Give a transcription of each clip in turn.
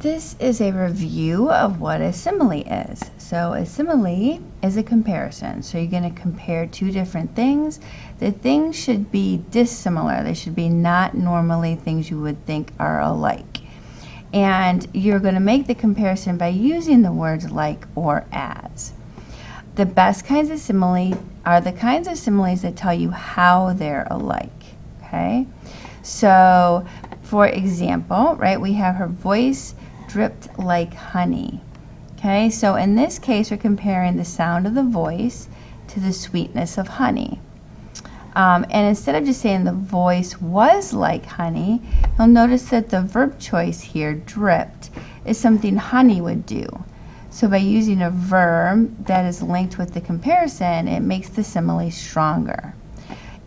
This is a review of what a simile is. So a simile is a comparison. So you're going to compare two different things. The things should be dissimilar. They should be not normally things you would think are alike. And you're going to make the comparison by using the words like or as. The best kinds of simile are the kinds of similes that tell you how they're alike. Okay? So, for example, right, we have her voice dripped like honey. Okay, so in this case, we're comparing the sound of the voice to the sweetness of honey. And instead of just saying the voice was like honey, you'll notice that the verb choice here, dripped, is something honey would do. So by using a verb that is linked with the comparison, it makes the simile stronger.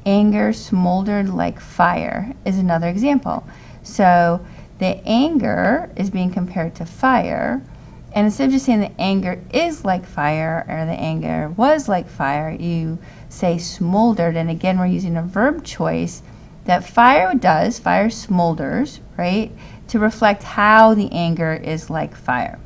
Anger smoldered like fire is another example. So the anger is being compared to fire, and instead of just saying the anger is like fire or the anger was like fire, you say smoldered, and again we're using a verb choice that fire does, fire smolders, right, to reflect how the anger is like fire.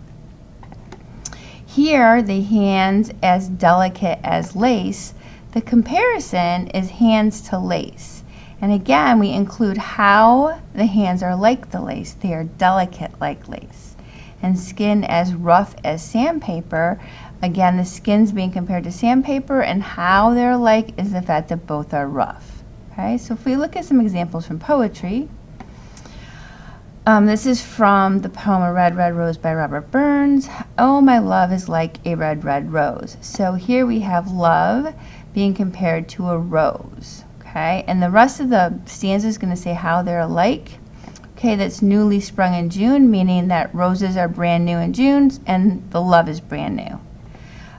Here, the hands as delicate as lace, the comparison is hands to lace. And again, we include how the hands are like the lace. They are delicate like lace. And skin as rough as sandpaper. Again, the skin's being compared to sandpaper, and how they're alike is the fact that both are rough. Okay, so if we look at some examples from poetry, this is from the poem A Red, Red Rose by Robert Burns. Oh, my love is like a red, red rose. So here we have love being compared to a rose. Okay, and the rest of the stanza is going to say how they're alike. Okay, that's newly sprung in June, meaning that roses are brand new in June and the love is brand new.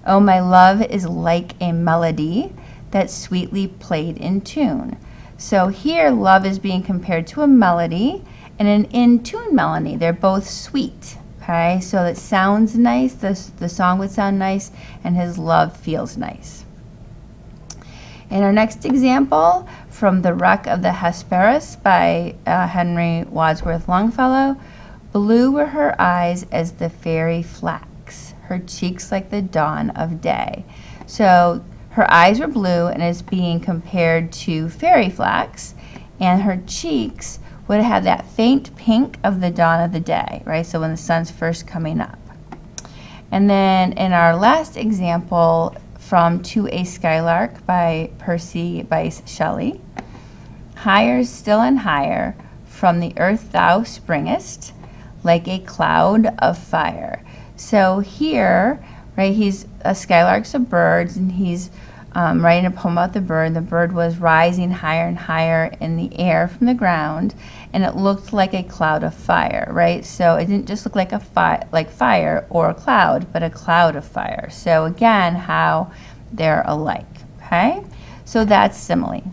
Oh, my love is like a melody that's sweetly played in tune. So here, love is being compared to a melody and an in-tune melody. They're both sweet. Okay, so it sounds nice, the song would sound nice, and his love feels nice. In our next example, from The Wreck of the Hesperus by Henry Wadsworth Longfellow, blue were her eyes as the fairy flax, her cheeks like the dawn of day. So her eyes were blue and is being compared to fairy flax, and her cheeks would have that faint pink of the dawn of the day, right? So when the sun's first coming up. And then in our last example, from To a Skylark by Percy Bysshe Shelley. Higher still and higher, from the earth thou springest, like a cloud of fire. So here, right, a skylark's a bird, and he's writing a poem about the bird. The bird was rising higher and higher in the air from the ground, and it looked like a cloud of fire, right? So it didn't just look like like fire or a cloud, but a cloud of fire. So again, how they're alike, okay? So that's simile.